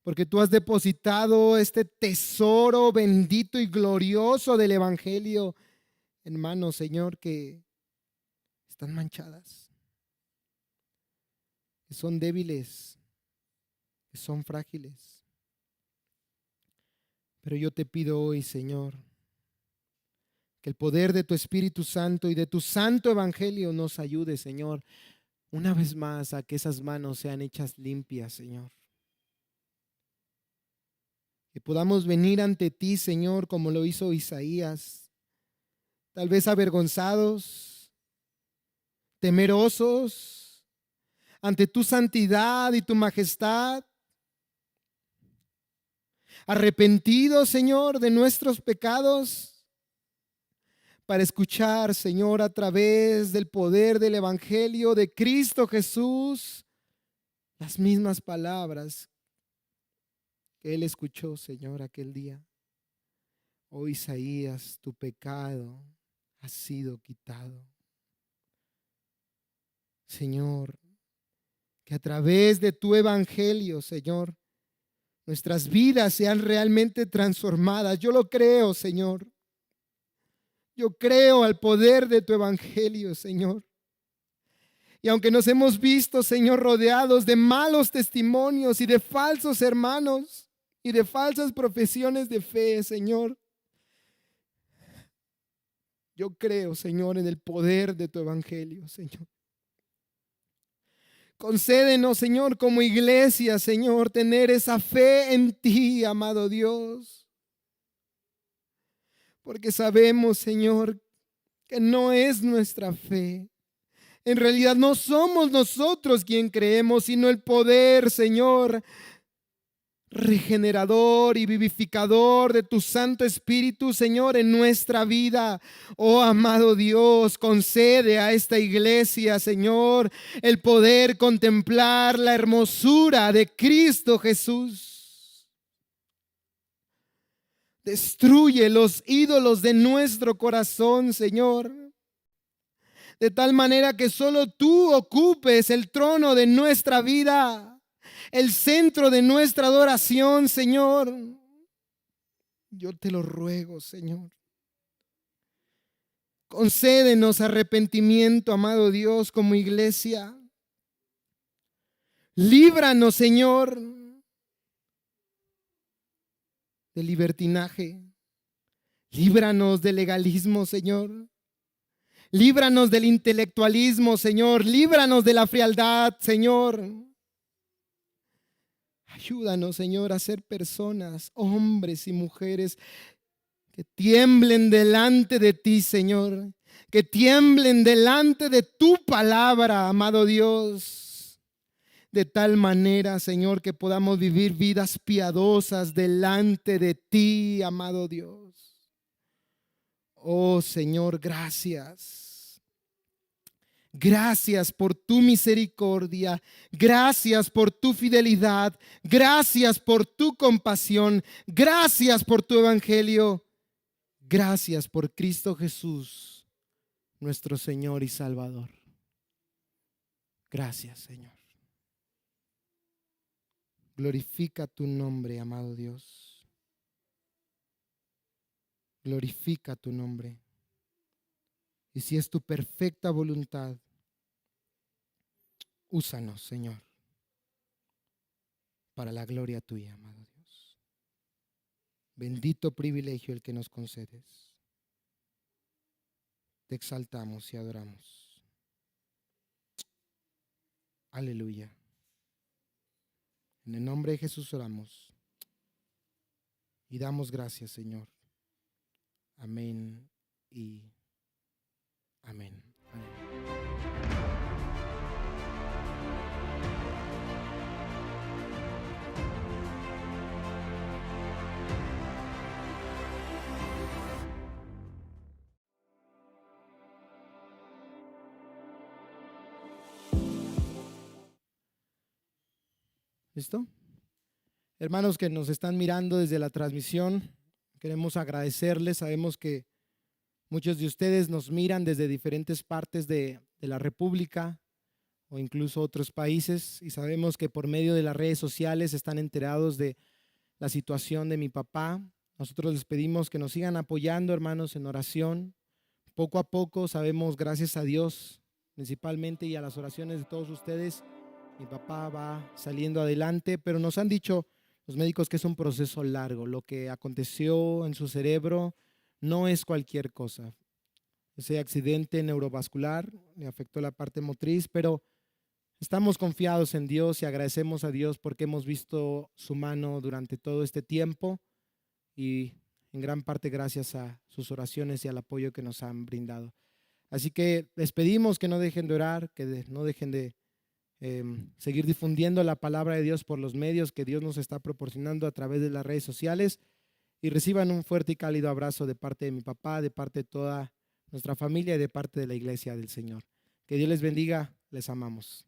[SPEAKER 1] Porque tú has depositado este tesoro bendito y glorioso del Evangelio en manos, Señor, que están manchadas, que son débiles, que son frágiles. Pero yo te pido hoy, Señor, que el poder de tu Espíritu Santo y de tu santo Evangelio nos ayude, Señor, una vez más a que esas manos sean hechas limpias, Señor. Que podamos venir ante ti, Señor, como lo hizo Isaías, tal vez avergonzados, temerosos, ante tu santidad y tu majestad, arrepentidos, Señor, de nuestros pecados, para escuchar, Señor, a través del poder del Evangelio de Cristo Jesús, las mismas palabras que Él escuchó, Señor, aquel día. Oh Isaías, tu pecado ha sido quitado. Señor, que a través de tu Evangelio, Señor, nuestras vidas sean realmente transformadas. Yo lo creo, Señor. Yo creo al poder de tu Evangelio, Señor. Y aunque nos hemos visto, Señor, rodeados de malos testimonios y de falsos hermanos y de falsas profesiones de fe, Señor, yo creo, Señor, en el poder de tu Evangelio, Señor. Concédenos, Señor, como iglesia, Señor, tener esa fe en ti, amado Dios. Porque sabemos, Señor, que no es nuestra fe. En realidad no somos nosotros quien creemos, sino el poder, Señor, regenerador y vivificador de tu Santo Espíritu, Señor, en nuestra vida. Oh amado Dios, concede a esta iglesia, Señor, el poder contemplar la hermosura de Cristo Jesús. Destruye los ídolos de nuestro corazón, Señor, de tal manera que solo tú ocupes el trono de nuestra vida, el centro de nuestra adoración, Señor. Yo te lo ruego, Señor. Concédenos arrepentimiento, amado Dios, como iglesia. Líbranos, Señor, del libertinaje. Líbranos del legalismo, Señor. Líbranos del intelectualismo, Señor. Líbranos de la frialdad, Señor. Ayúdanos, Señor, a ser personas, hombres y mujeres que tiemblen delante de ti, Señor. Que tiemblen delante de tu palabra, amado Dios. De tal manera, Señor, que podamos vivir vidas piadosas delante de ti, amado Dios. Oh, Señor, gracias. Gracias por tu misericordia, gracias por tu fidelidad, gracias por tu compasión, gracias por tu evangelio, gracias por Cristo Jesús, nuestro Señor y Salvador. Gracias, Señor. Glorifica tu nombre, amado Dios. Glorifica tu nombre. Y si es tu perfecta voluntad, úsanos, Señor, para la gloria tuya, amado Dios. Bendito privilegio el que nos concedes. Te exaltamos y adoramos. Aleluya. En el nombre de Jesús oramos y damos gracias, Señor. Amén y amén. ¿Listo? Hermanos que nos están mirando desde la transmisión, queremos agradecerles. Sabemos que Muchos de ustedes nos miran desde diferentes partes de la República o incluso otros países y sabemos que por medio de las redes sociales están enterados de la situación de mi papá. Nosotros les pedimos que nos sigan apoyando, hermanos, en oración. Poco a poco sabemos, gracias a Dios, principalmente y a las oraciones de todos ustedes, mi papá va saliendo adelante, pero nos han dicho los médicos que es un proceso largo. Lo que aconteció en su cerebro no es cualquier cosa. Ese accidente neurovascular le afectó la parte motriz, pero estamos confiados en Dios y agradecemos a Dios porque hemos visto su mano durante todo este tiempo y en gran parte gracias a sus oraciones y al apoyo que nos han brindado. Así que les pedimos que no dejen de orar, no dejen de seguir difundiendo la palabra de Dios por los medios que Dios nos está proporcionando a través de las redes sociales y reciban un fuerte y cálido abrazo de parte de mi papá, de parte de toda nuestra familia y de parte de la iglesia del Señor. Que Dios les bendiga, les amamos.